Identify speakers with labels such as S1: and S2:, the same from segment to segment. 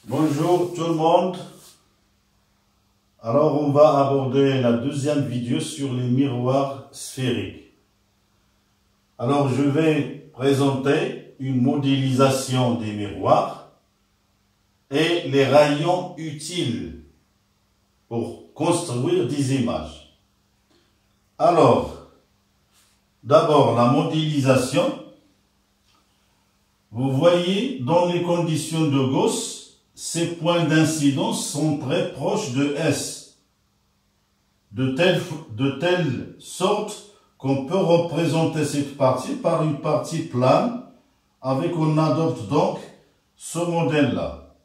S1: Bonjour tout le monde. Alors on va aborder la deuxième vidéo sur les miroirs sphériques. Alors je vais présenter une modélisation des miroirs et les rayons utiles pour construire des images. Alors, d'abord la modélisation. Vous voyez, dans les conditions de Gauss, ces points d'incidence sont très proches de S, de telle sorte qu'on peut représenter cette partie par une partie plane, avec on adopte donc ce modèle-là.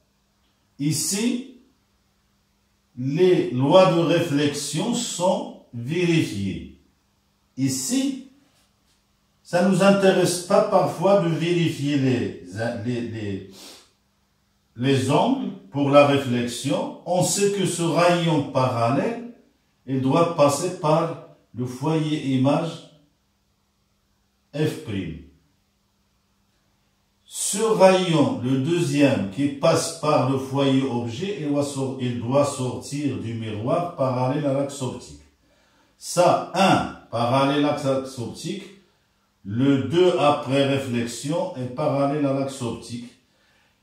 S1: Ici, les lois de réflexion sont vérifiées. Ici, ça ne nous intéresse pas parfois de vérifier les angles pour la réflexion. On sait que ce rayon parallèle, il doit passer par le foyer image F'. Ce rayon, le deuxième, qui passe par le foyer objet, il doit sortir du miroir parallèle à l'axe optique. Ça, 1 parallèle à l'axe optique. Le 2 après réflexion est parallèle à l'axe optique.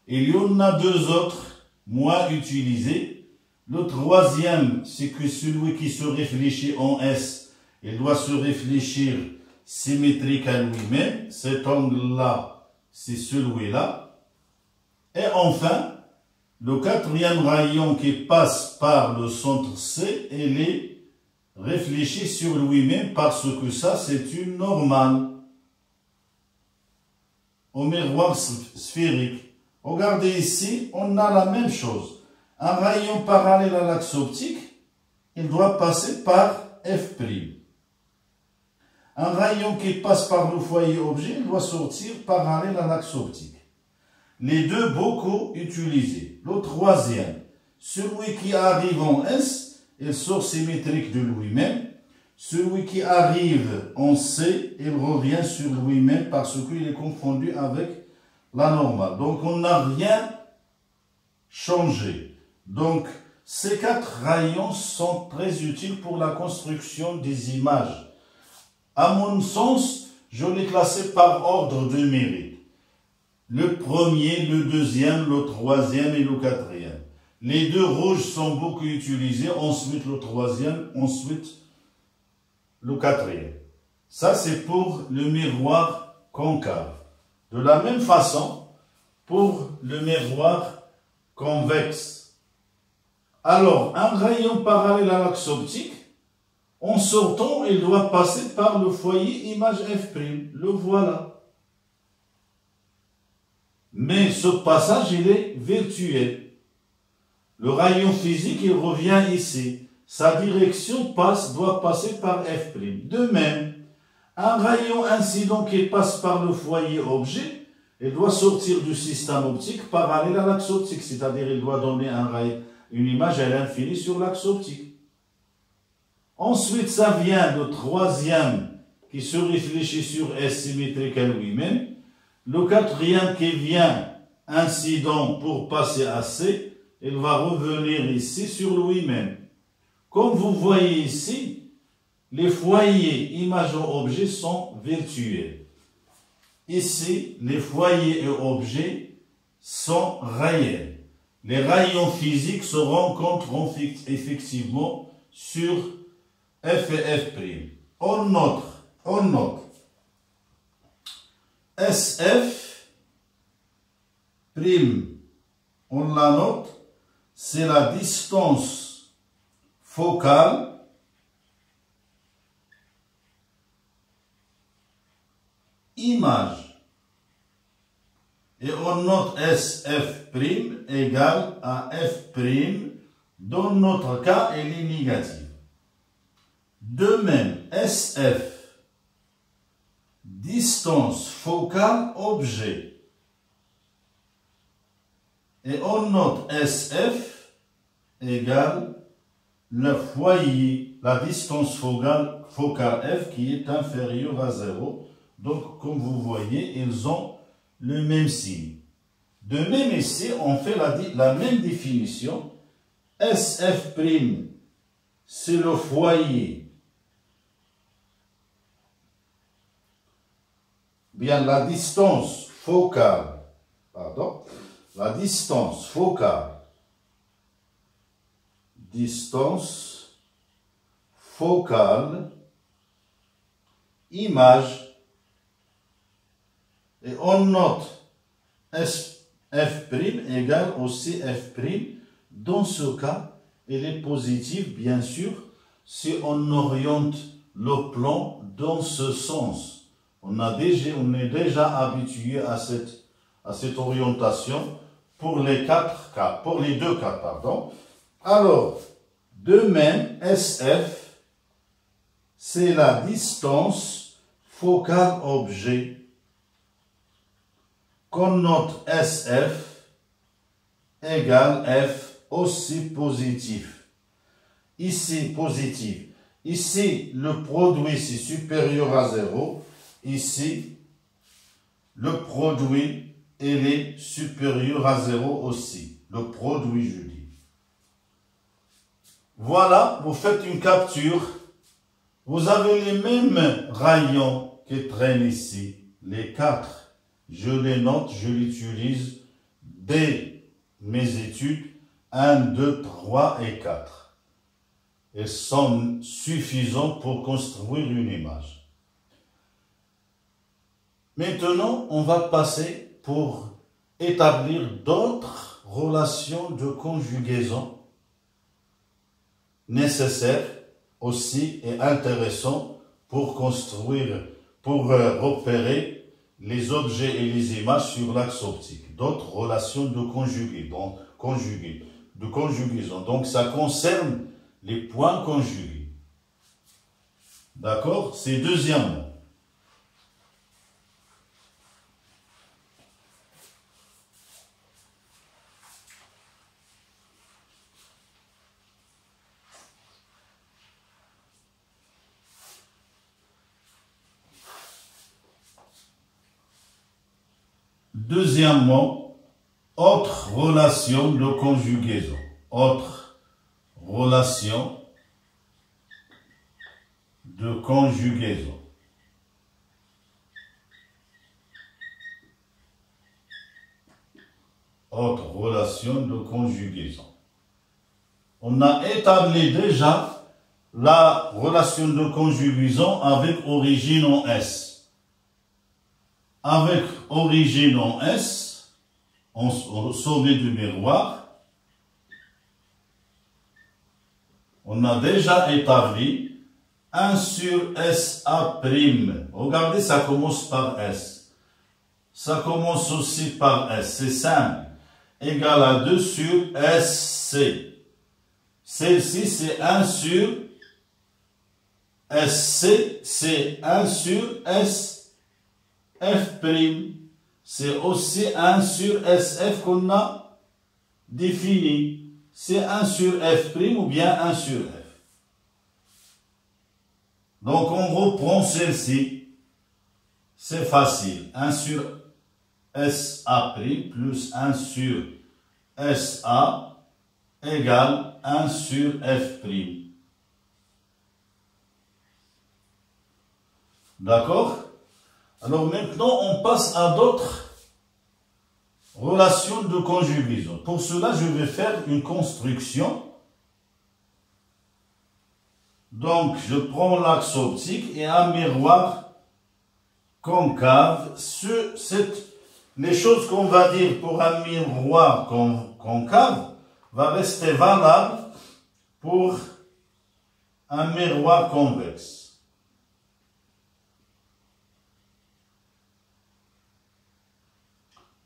S1: Il y en a deux autres moins utilisés. Le troisième, c'est que celui qui se réfléchit en S, il doit se réfléchir symétrique à lui-même. Cet angle-là, c'est celui-là. Et enfin, le quatrième rayon qui passe par le centre C, il est réfléchi sur lui-même parce que ça, c'est une normale au miroir sphérique. Regardez ici, on a la même chose. Un rayon parallèle à l'axe optique, il doit passer par F'. Un rayon qui passe par le foyer objet, il doit sortir parallèle à l'axe optique. Les deux beaucoup utilisés. Le troisième, celui qui arrive en S, il sort symétrique de lui-même. Celui qui arrive en C, il revient sur lui-même parce qu'il est confondu avec la normale. Donc, on n'a rien changé. Donc, ces quatre rayons sont très utiles pour la construction des images. À mon sens, je les classais par ordre de mérite. Le premier, le deuxième, le troisième et le quatrième. Les deux rouges sont beaucoup utilisés, ensuite le troisième, ensuite le quatrième. Ça, c'est pour le miroir concave. De la même façon, pour le miroir convexe. Alors, un rayon parallèle à l'axe optique, en sortant, il doit passer par le foyer image F'. Le voilà. Mais ce passage, il est virtuel. Le rayon physique, il revient ici. Sa direction doit passer par F'. De même, un rayon incident qui passe par le foyer objet, il doit sortir du système optique parallèle à l'axe optique, c'est-à-dire il doit donner une image à l'infini sur l'axe optique. Ensuite, ça vient le troisième qui se réfléchit sur S symétrique à lui-même. Le quatrième qui vient incident pour passer à C, il va revenir ici sur lui-même. Comme vous voyez ici, les foyers image objet sont virtuels. Ici, les foyers et objets sont réels. Les rayons physiques se rencontrent effectivement sur F et F'. On note SF', on la note, c'est la distance focale image. Et on note SF' égale à F'. Dans notre cas, elle est négative. De même, SF, distance focale objet. Et on note SF égale le foyer, la distance focale F qui est inférieure à 0. Donc, comme vous voyez, ils ont le même signe. De même ici, on fait la même définition. SF', c'est le foyer. Bien, la distance focale, pardon, la distance focale, image, et on note SF' égale aussi F'. Dans ce cas, elle est positive, bien sûr, si on oriente le plan dans ce sens. On est déjà habitué à cette orientation pour les deux cas, pardon. Alors, de même, SF, c'est la distance focale objet qu'on note SF égale F aussi positif. Ici, positif. Ici, le produit, c'est supérieur à 0. Ici, le produit, il est supérieur à 0 aussi. Le produit, je dis. Voilà, vous faites une capture. Vous avez les mêmes rayons qui traînent ici. Les 4. Je les note, je les utilise dès mes études. 1, 2, 3 et 4. Ils sont suffisants pour construire une image. Maintenant, on va passer pour établir d'autres relations de conjugaison nécessaires aussi et intéressantes pour construire, pour repérer les objets et les images sur l'axe optique. D'autres relations de conjugaison. Donc, ça concerne les points conjugués. D'accord? C'est deuxièmement. Deuxièmement, autre relation de conjugaison. Autre relation de conjugaison. Autre relation de conjugaison. On a établi déjà la relation de conjugaison avec origine en S. Avec origine en S, au sommet du miroir, on a déjà établi 1 sur SA'. Regardez, ça commence par S. Ça commence aussi par S, c'est simple. Égal à 2 sur SC. Celle-ci, c'est 1 sur SC, c'est 1 sur S. F', c'est aussi 1 sur SF qu'on a défini. C'est 1 sur F' ou bien 1 sur F. Donc on reprend celle-ci. C'est facile. 1 sur SA' plus 1 sur SA égale 1 sur F'. D'accord? Alors maintenant, on passe à d'autres relations de conjugaison. Pour cela, je vais faire une construction. Donc, je prends l'axe optique et un miroir concave. Les choses qu'on va dire pour un miroir concave va rester valable pour un miroir convexe.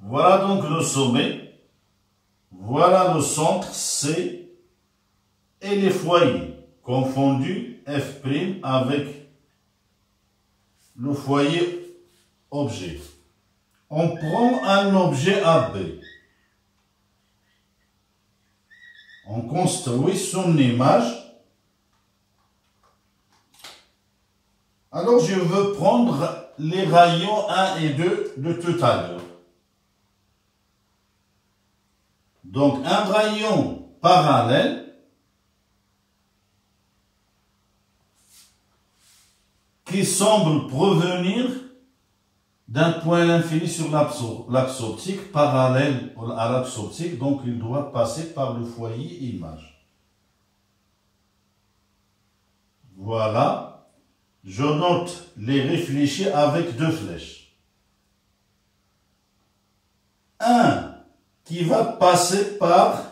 S1: Voilà donc le sommet, voilà le centre C et les foyers confondus F' avec le foyer objet. On prend un objet AB. On construit son image. Alors je veux prendre les rayons 1 et 2 de tout à l'heure. Donc un rayon parallèle qui semble provenir d'un point infini sur l'axe optique, parallèle à l'axe optique, donc il doit passer par le foyer image. Voilà, je note les réfléchis avec deux flèches. Un qui va passer par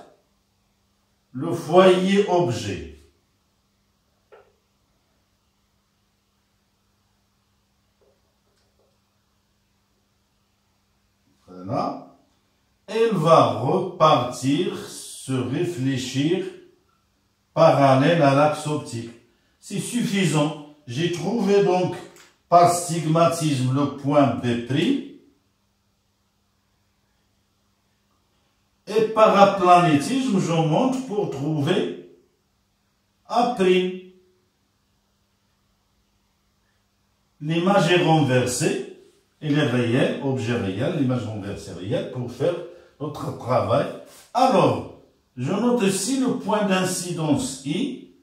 S1: le foyer objet. Voilà. Elle va repartir, se réfléchir parallèle à l'axe optique. C'est suffisant. J'ai trouvé donc par stigmatisme le point B'. Et par aplanétisme, je monte pour trouver A'. L'image est renversée. Elle est réelle, objet réel, l'image renversée réelle pour faire notre travail. Alors, je note ici le point d'incidence I,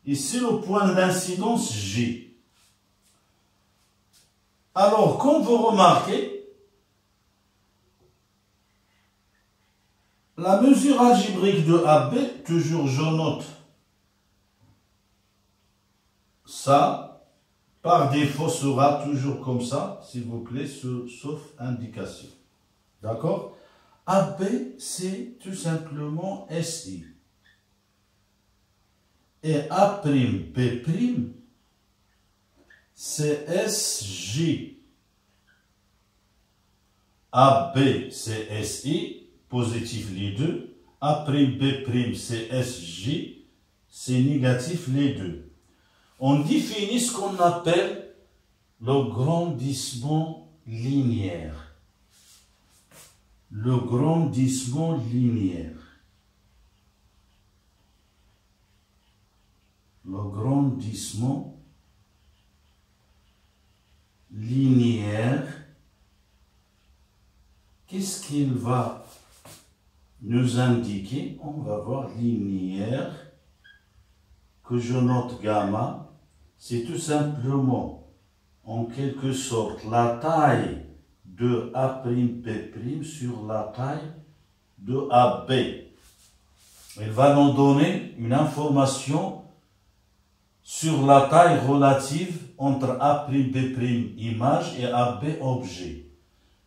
S1: ici le point d'incidence J. Alors, comme vous remarquez, la mesure algébrique de AB, toujours je note ça. Par défaut, sera toujours comme ça, s'il vous plaît, sauf indication. D'accord? AB, c'est tout simplement SI. Et A'B', c'est SJ. AB, c'est SI, positif les deux. A'B', c'est SJ, c'est négatif les deux. On définit ce qu'on appelle le grandissement linéaire. Le grandissement linéaire. Le grandissement linéaire. Qu'est-ce qu'il va nous indiquer? On va voir linéaire, que je note gamma. C'est tout simplement, en quelque sorte, la taille de A'B' sur la taille de AB. Elle va nous donner une information sur la taille relative entre A'B' image et AB objet.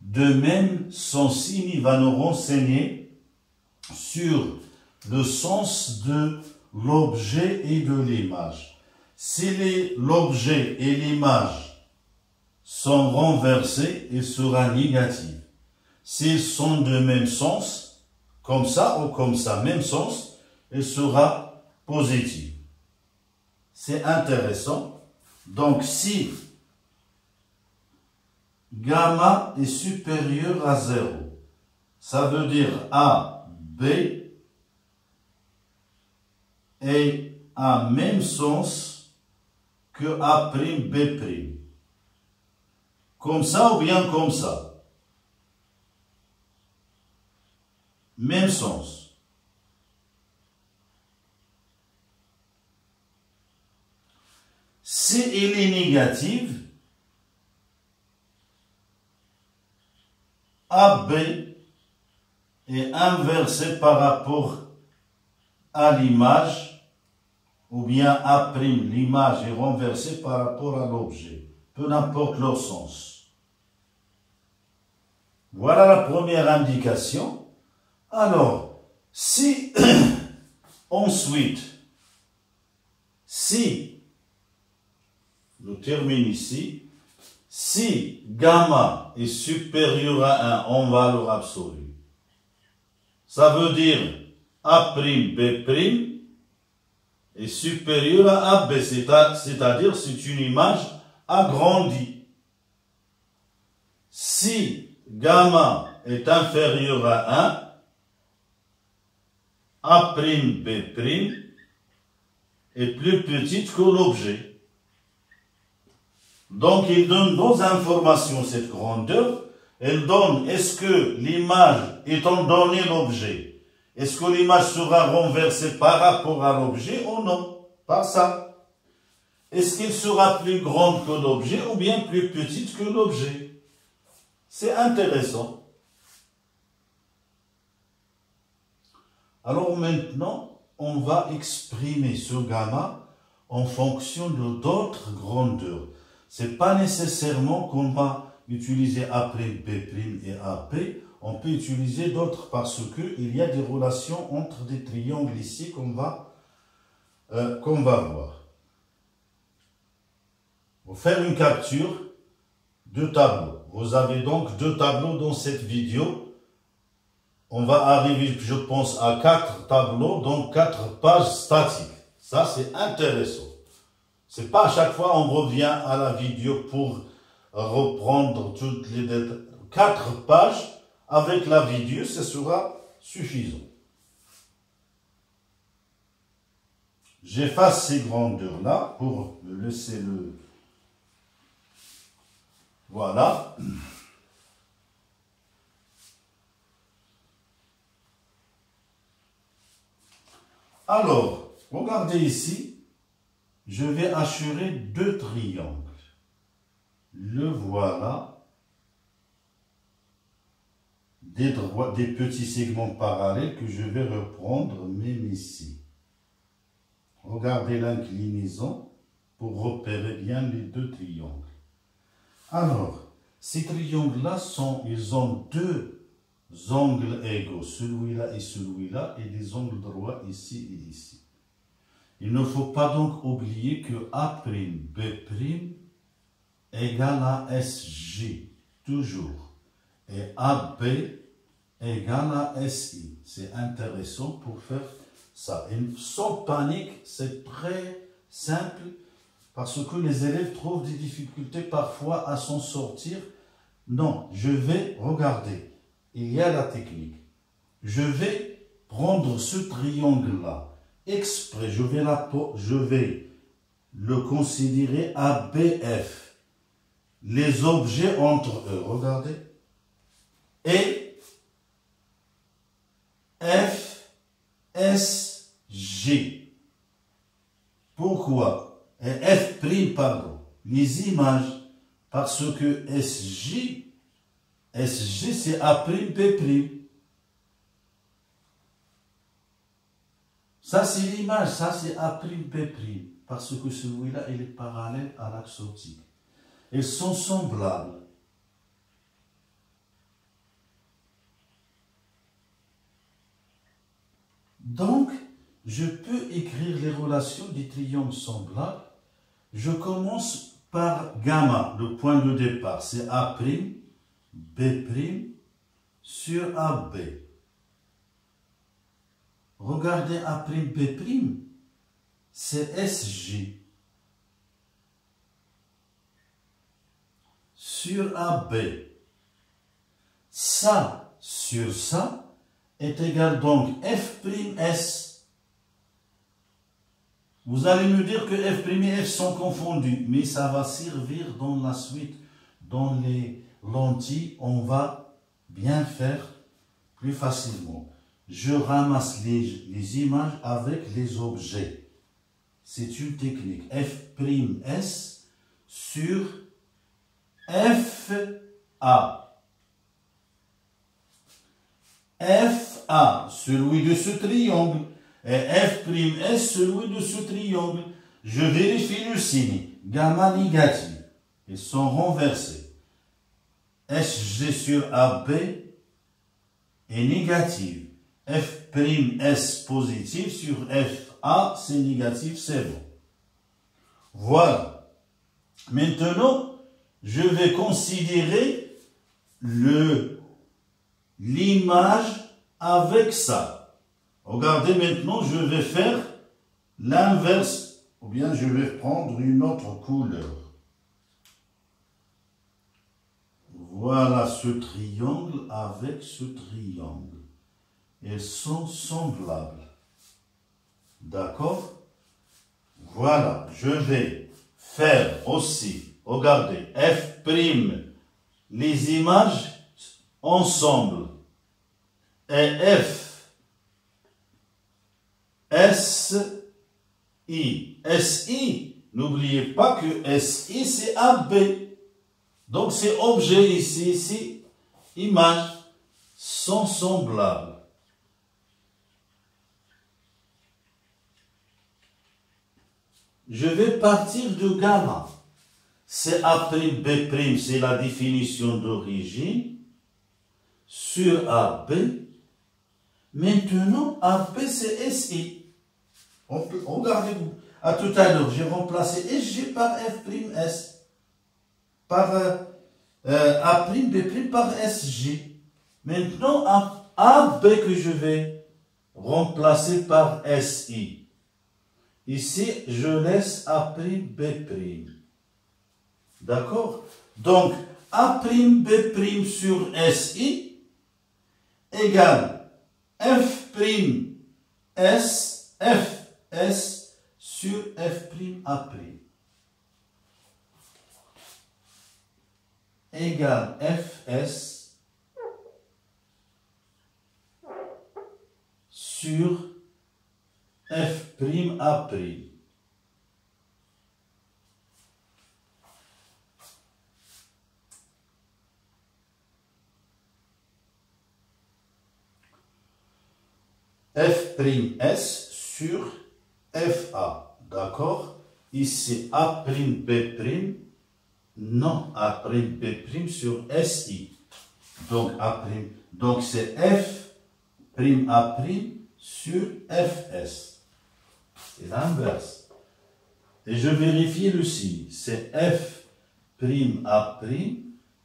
S1: De même, son signe va nous renseigner sur le sens de l'objet et de l'image. Si l'objet et l'image sont renversés, il sera négatif. S'ils sont de même sens, comme ça ou comme ça, même sens, il sera positif. C'est intéressant. Donc, si gamma est supérieur à 0, ça veut dire A, B est à même sens que A'B'. Comme ça ou bien comme ça. Même sens. Si elle est négative, AB est inversé par rapport à l'image, ou bien A', l'image est renversée par rapport à l'objet, peu importe leur sens. Voilà la première indication. Alors, si ensuite, si, je termine ici, si gamma est supérieur à 1 en valeur absolue, ça veut dire A'B' est supérieur à AB, c'est-à-dire c'est une image agrandie. Si gamma est inférieur à 1, A'B' est plus petite que l'objet. Donc il donne deux informations, cette grandeur. Elle donne, est-ce que l'image, étant donné l'objet, Est-ce que l'image sera renversée par rapport à l'objet ou non? Par ça. Est-ce qu'elle sera plus grande que l'objet ou bien plus petite que l'objet? C'est intéressant. Alors maintenant, on va exprimer ce gamma en fonction de d'autres grandeurs. Ce n'est pas nécessairement qu'on va utiliser A', B' et AP. On peut utiliser d'autres parce qu'il y a des relations entre des triangles ici qu'on va voir. Pour faire une capture de tableaux. Vous avez donc 2 tableaux dans cette vidéo. On va arriver, je pense, à 4 tableaux, donc 4 pages statiques. Ça, c'est intéressant. C'est pas à chaque fois on revient à la vidéo pour reprendre toutes les détails. 4 pages avec la vidéo, ce sera suffisant. J'efface ces grandeurs-là pour me laisser le... Voilà. Alors, regardez ici, je vais assurer 2 triangles. Le voilà. Des petits segments parallèles que je vais reprendre même ici. Regardez l'inclinaison pour repérer bien les 2 triangles. Alors, ces triangles-là ils ont 2 angles égaux, celui-là et celui-là, et des angles droits ici et ici. Il ne faut pas donc oublier que A', B' égale à SJ, toujours. Et AB égale à SI. C'est intéressant pour faire ça. Et sans panique, c'est très simple parce que les élèves trouvent des difficultés parfois à s'en sortir. Non, je vais regarder. Il y a la technique. Je vais prendre ce triangle-là exprès. Je vais le considérer ABF. Les objets entre eux, regardez. Et FSG. Pourquoi? Et F', pardon. Les images. Parce que SG, c'est A', B'. Ça, c'est l'image. Ça, c'est A', B'. Parce que celui-là, il est parallèle à l'axe optique. Ils sont semblables. Donc, je peux écrire les relations des triangles semblables. Je commence par gamma, le point de départ. C'est A', B' sur AB. Regardez A', B', c'est SJ sur AB. Ça sur ça est égal donc F'S. Vous allez me dire que F' et F sont confondus, mais ça va servir dans la suite, dans les lentilles, on va bien faire plus facilement. Je ramasse les images avec les objets. C'est une technique. F'S sur FA. FA, celui de ce triangle. Et F'S, celui de ce triangle. Je vérifie le signe. Gamma négatif. Ils sont renversés. SG sur AB est négatif. F'S positif sur FA, c'est négatif, c'est bon. Voilà. Maintenant, je vais considérer l'image avec ça. Regardez maintenant, je vais faire l'inverse, ou bien je vais prendre une autre couleur. Voilà ce triangle avec ce triangle. Ils sont semblables. D'accord? Voilà, je vais faire aussi, regardez, F', les images ensemble. Et F SI. SI, n'oubliez pas que SI c'est AB. Donc c'est objet ici, image, sont semblables. Je vais partir de gamma. C'est A'B', c'est la définition d'origine, sur AB. Maintenant, AB c'est SI. Regardez-vous. À tout à l'heure, j'ai remplacé SG par F'S. Par A'B' par SG. Maintenant, AB que je vais remplacer par SI. Ici, je laisse A'B'. D'accord? Donc, A'B' sur SI égale F's sur F'A'. Égale Fs sur F'A'. F'S sur Fa. D'accord? Ici A'B'. Non, A'B' sur SI. Donc Donc c'est F'A' sur Fs. C'est l'inverse. Et je vérifie le signe. C'est F'A'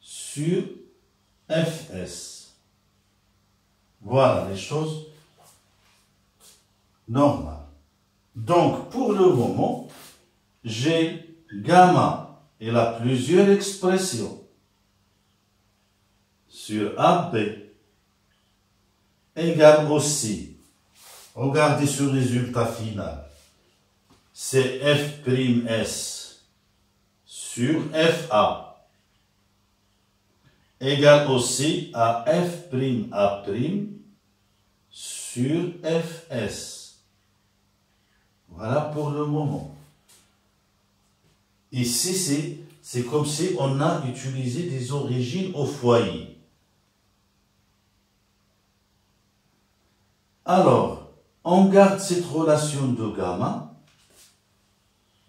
S1: sur Fs. Voilà les choses normales. Donc, pour le moment, j'ai gamma. Il a plusieurs expressions. Sur AB égale aussi. Regardez ce résultat final. C'est F'S sur Fa égale aussi à F'A' sur Fs. Voilà pour le moment. Ici, c'est comme si on a utilisé des origines au foyer. Alors, on garde cette relation de gamma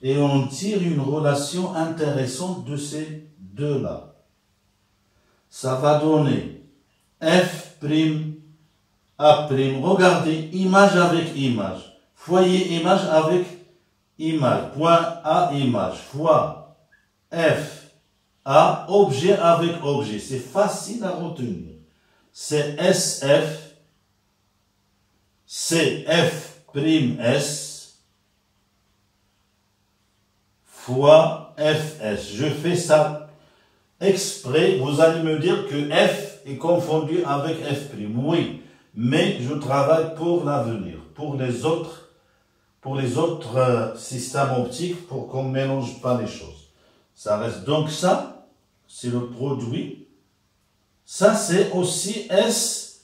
S1: et on tire une relation intéressante de ces deux-là. Ça va donner F'A'. Regardez, image avec image. Foyer image avec image. Point A image. Fois F A objet avec objet. C'est facile à retenir. C'est SF. C'est F'S fois Fs. Je fais ça exprès. Vous allez me dire que F est confondu avec F'. Oui, mais je travaille pour l'avenir, pour les autres systèmes optiques, pour qu'on ne mélange pas les choses. Ça reste donc ça, c'est le produit. Ça, c'est aussi SF'.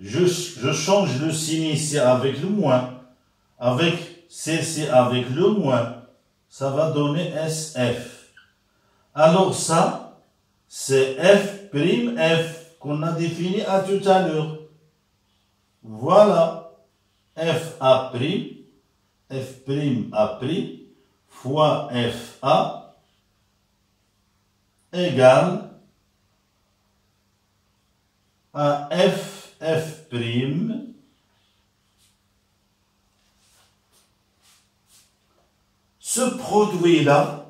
S1: Je change le signe ici avec le moins. Avec CC avec le moins. Ça va donner SF. Alors ça, c'est F'F qu'on a défini à tout à l'heure. Voilà. F'A', F'A' fois Fa égale à F'. Ce produit-là,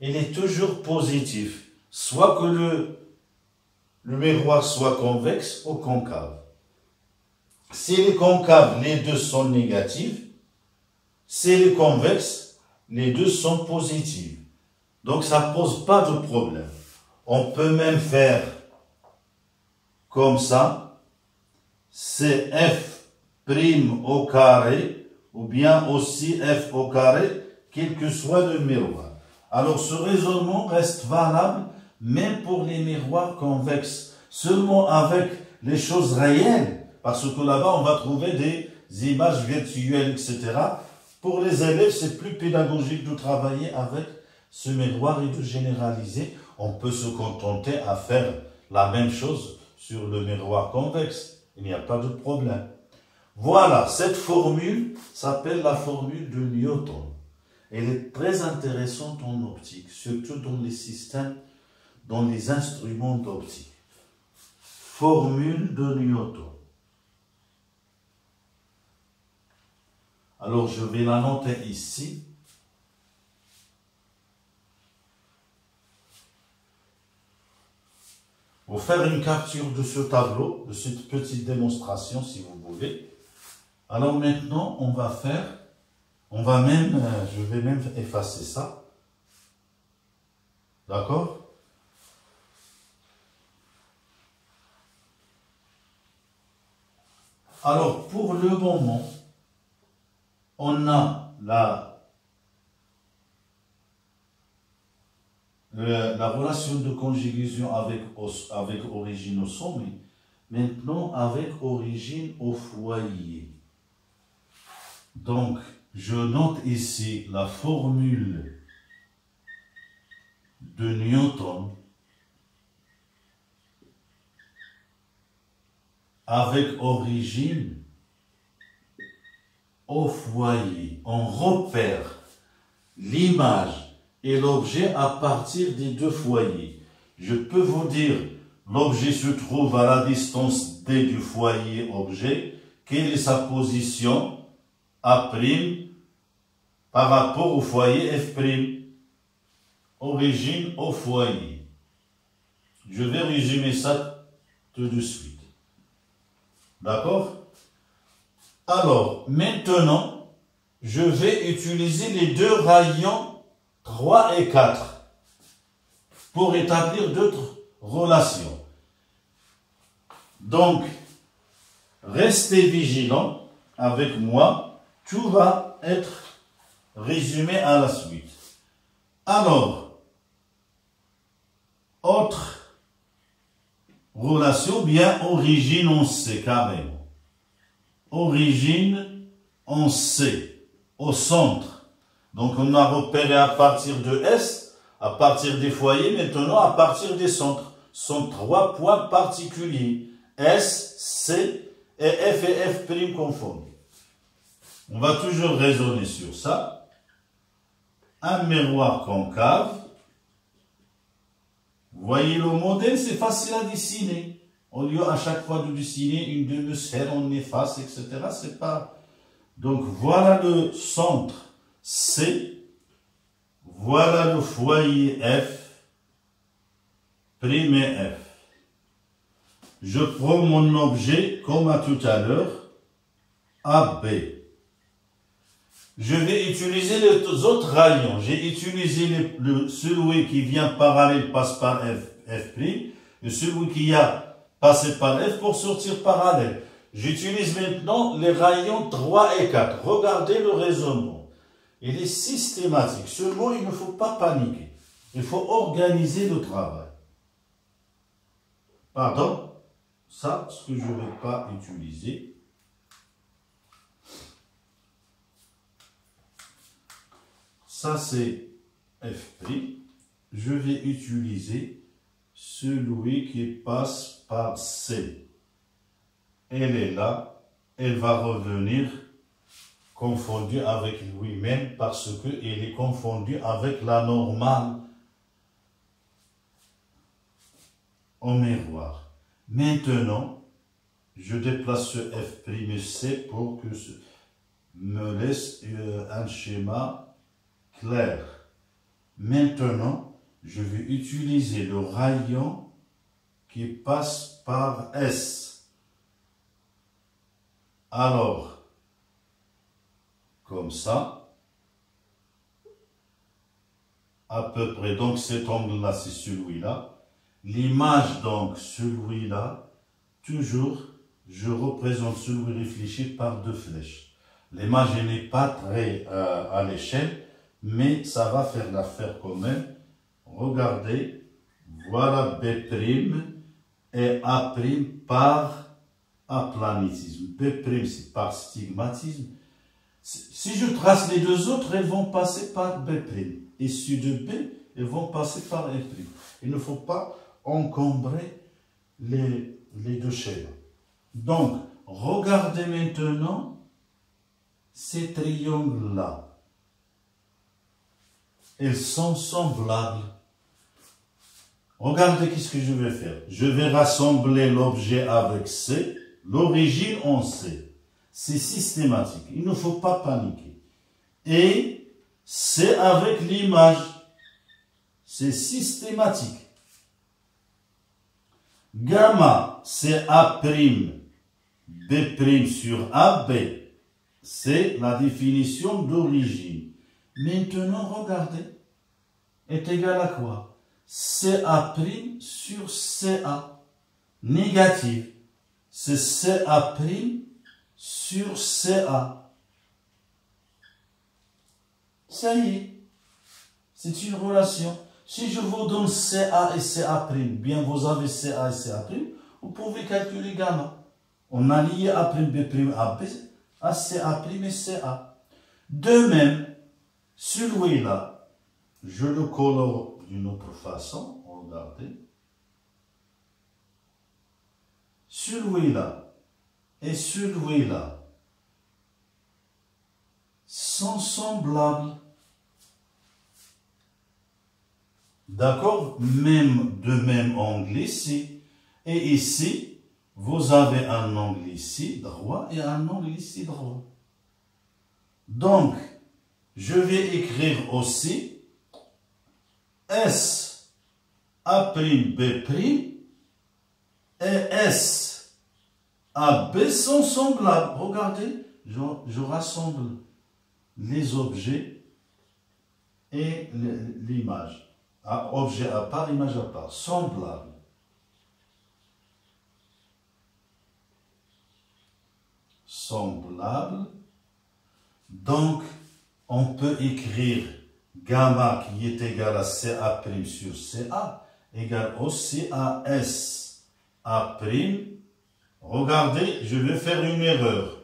S1: il est toujours positif, soit que le miroir soit convexe ou concave. S'il est concave, les deux sont négatifs. S'il est convexe, les deux sont positifs. Donc ça ne pose pas de problème. On peut même faire comme ça, c'est F' au carré, ou bien aussi F au carré, quel que soit le miroir. Alors ce raisonnement reste valable même pour les miroirs convexes. Seulement avec les choses réelles, Parce que là-bas, on va trouver des images virtuelles, etc. Pour les élèves, c'est plus pédagogique de travailler avec ce miroir et de généraliser. On peut se contenter à faire la même chose sur le miroir convexe. Il n'y a pas de problème. Voilà, cette formule s'appelle la formule de Newton. Elle est très intéressante en optique, surtout dans les systèmes, dans les instruments d'optique. Formule de Newton. Alors, je vais la noter ici. Pour faire une capture de ce tableau, de cette petite démonstration, si vous voulez. Alors maintenant, on va faire, je vais même effacer ça. D'accord? Alors, pour le moment, on a la relation de conjugaison avec origine au sommet, maintenant avec origine au foyer. Donc, je note ici la formule de Newton avec origine au foyer. On repère l'image et l'objet à partir des deux foyers. Je peux vous dire, l'objet se trouve à la distance D du foyer objet. Quelle est sa position A' par rapport au foyer F'? Origine au foyer. Je vais résumer ça tout de suite. D'accord? Alors, maintenant, je vais utiliser les deux rayons 3 et 4 pour établir d'autres relations. Donc, restez vigilants avec moi, tout va être résumé à la suite. Alors, autre relation, bien origine, on sait carrément. Origine, on sait, au centre. Donc, on a repéré à partir de S, à partir des foyers, maintenant à partir des centres. Ce sont 3 points particuliers. S, C et F confondus. On va toujours raisonner sur ça. Un miroir concave. Vous voyez le modèle, c'est facile à dessiner. Au lieu à chaque fois de dessiner une demi-sphère, on efface, etc. C'est pas. Donc voilà le centre C. Voilà le foyer F. Prime et F. Je prends mon objet comme à tout à l'heure. AB. Je vais utiliser les autres rayons. J'ai utilisé celui qui vient parallèle passe par F', et celui qui a passé par F pour sortir parallèle. J'utilise maintenant les rayons 3 et 4. Regardez le raisonnement. Il est systématique. Seulement, il ne faut pas paniquer. Il faut organiser le travail. Pardon, ça, ce que je ne vais pas utiliser. Ça, c'est F'. Je vais utiliser celui qui passe par C. Elle est là. Elle va revenir confondue avec lui-même parce qu'elle est confondue avec la normale au miroir. Maintenant, je déplace ce F''C pour que ce me laisse un schéma clair. Maintenant, je vais utiliser le rayon qui passe par S. Alors, comme ça, à peu près, donc cet angle-là, c'est celui-là. L'image, donc, celui-là, toujours, je représente celui réfléchi par deux flèches. L'image n'est pas très à l'échelle, mais ça va faire l'affaire quand même. Regardez, voilà B' et A' par aplanitisme. B', c'est par stigmatisme. Si je trace les deux autres, elles vont passer par B'. Issues de B, elles vont passer par F'. Il ne faut pas encombrer les deux schémas. Donc, regardez maintenant ces triangles-là. Ils sont semblables. Regardez qu'est-ce que je vais faire. Je vais rassembler l'objet avec C, l'origine en C. C'est systématique. Il ne faut pas paniquer. Et c'est avec l'image. C'est systématique. Gamma, c'est A', B' sur AB. C'est la définition d'origine. Maintenant, regardez. Est égal à quoi? CA' sur CA. Négatif. C'est CA' sur CA. Ça y est. C'est une relation. Si je vous donne CA et CA', bien vous avez CA et CA', vous pouvez calculer gamma. On a lié A', B', AB à CA' et CA. De même, celui-là, je le colore d'une autre façon. Regardez. Celui-là et celui-là sont semblables. D'accord? Même de même angle ici. Et ici, vous avez un angle ici droit et un angle ici droit. Donc, je vais écrire aussi S A', B' et S A, B sont semblables. Regardez, je rassemble les objets et l'image. Objet à part, image à part, semblable. Semblable. Donc, on peut écrire gamma qui est égal à CA' sur CA égale aussi à S A'. Regardez, je vais faire une erreur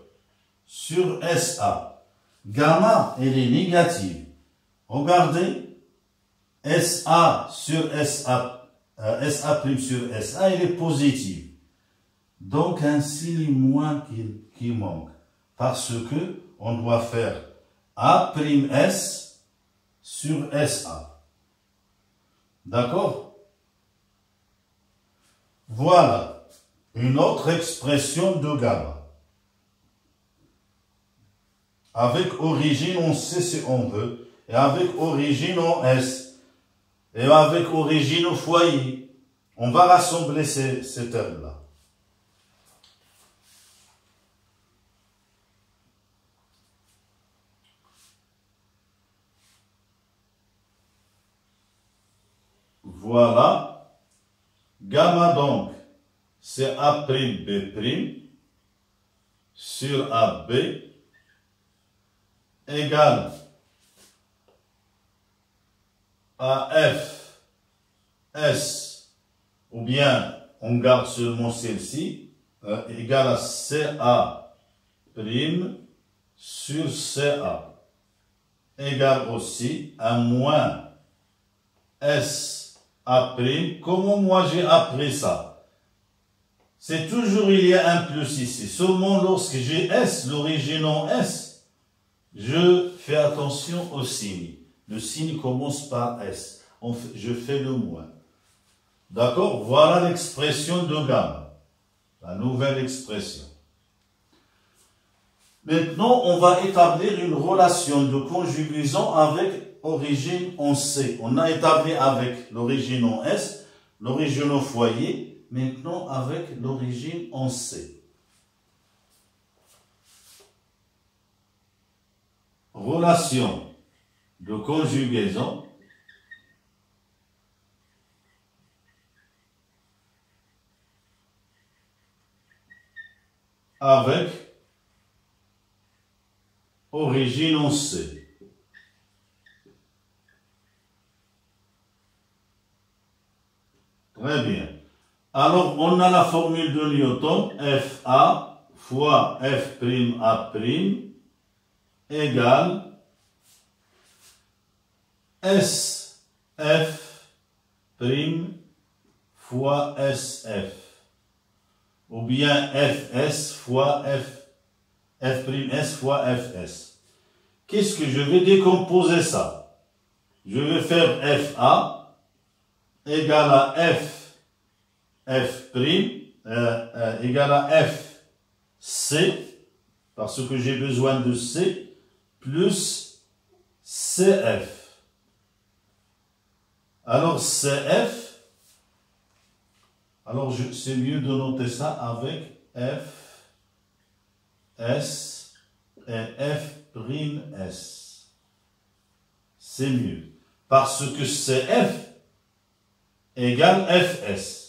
S1: sur SA. Gamma, elle est négative. Regardez, SA sur SA, SA' sur SA, elle est positive. Donc, un signe moins qui manque. Parce que on doit faire A'S sur SA. D'accord? Voilà une autre expression de gamma. Avec origine en C si on veut, et avec origine en S, et avec origine au foyer. On va rassembler ces termes-là. Voilà. Gamma donc, c'est A', B' sur AB égale à F, S, ou bien on garde seulement celle-ci, égale à CA' sur CA, égale aussi à moins SA'. Comment moi j'ai appris ça? C'est toujours il y a un plus ici. Seulement lorsque j'ai S, l'origine en S, je fais attention au signe. Le signe commence par S. Je fais le moins. D'accord? Voilà l'expression de gamma. La nouvelle expression. Maintenant, on va établir une relation de conjugaison avec origine en C. On a établi avec l'origine en S, l'origine au foyer, maintenant avec l'origine en C. Relation de conjugaison avec origine en C. Très bien. Alors, on a la formule de Newton, FA fois F'A' égale SF' fois SF. Ou bien Fs fois F'S fois Fs. Qu'est-ce que je vais décomposer ça? Je vais faire FA égale à F' égale à FC, parce que j'ai besoin de C, plus CF. Alors CF, alors c'est mieux de noter ça avec F, S et F'S. C'est mieux, parce que CF égale Fs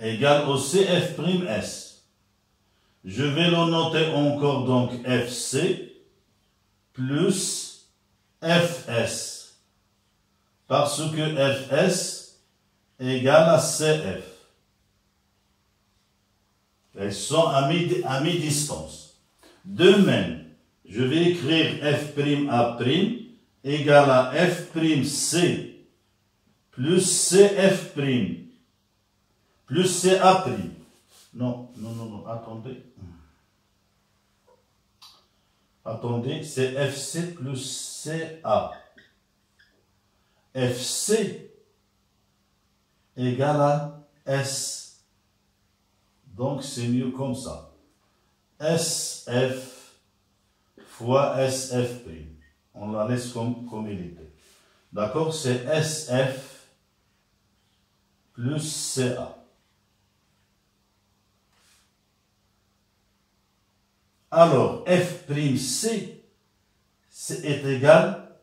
S1: égale au CF'S. Je vais le noter encore donc FC plus Fs, parce que Fs égale à CF. Elles sont à mi-distance. De même, je vais écrire F'A' égale à F'C plus CF' plus CA'. Non, attendez. Attendez, c'est FC plus CA. FC égale à S. Donc, c'est mieux comme ça. SF fois SF'. On la laisse comme il était. D'accord? C'est SF plus CA. Alors, F'C est égal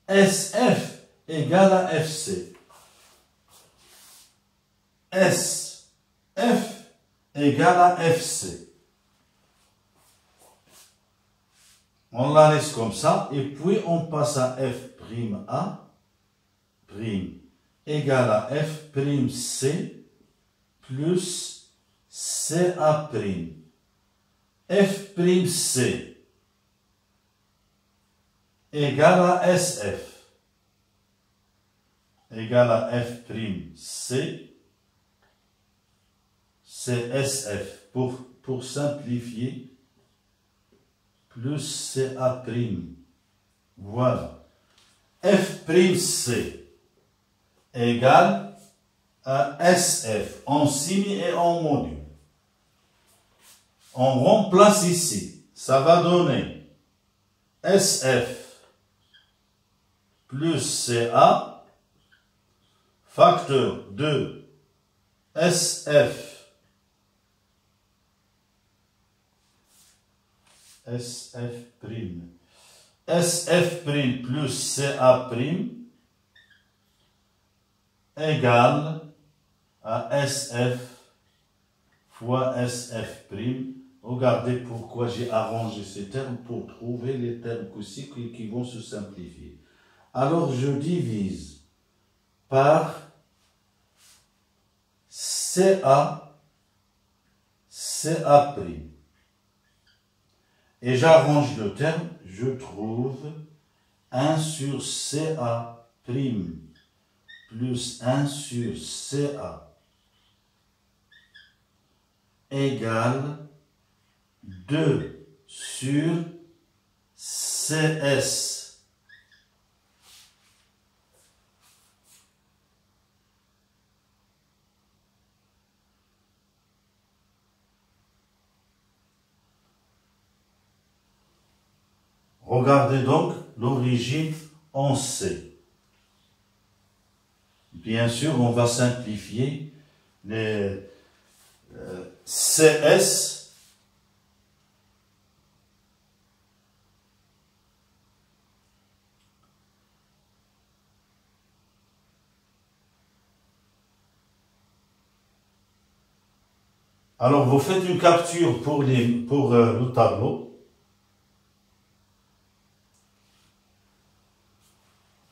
S1: SF égale à FC. SF égale à FC. On la laisse comme ça, et puis on passe à F'A' égale à F'C plus CA'. F'C égale à SF égale à F'C, c'est SF pour simplifier, plus CA'. Voilà. F'C égale à SF en signe et en module. On remplace ici. Ça va donner SF plus CA facteur de SF plus CA' égale à SF fois SF'. Regardez pourquoi j'ai arrangé ces termes pour trouver les termes qui vont se simplifier. Alors je divise par CA'. Et j'arrange le terme, je trouve 1 sur CA' plus 1 sur CA égale 2 sur CS. Regardez donc l'origine en C. Bien sûr, on va simplifier les CS Alors, vous faites une capture pour le tableau.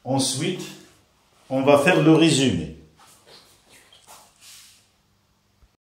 S1: Ensuite, on va faire le résumé.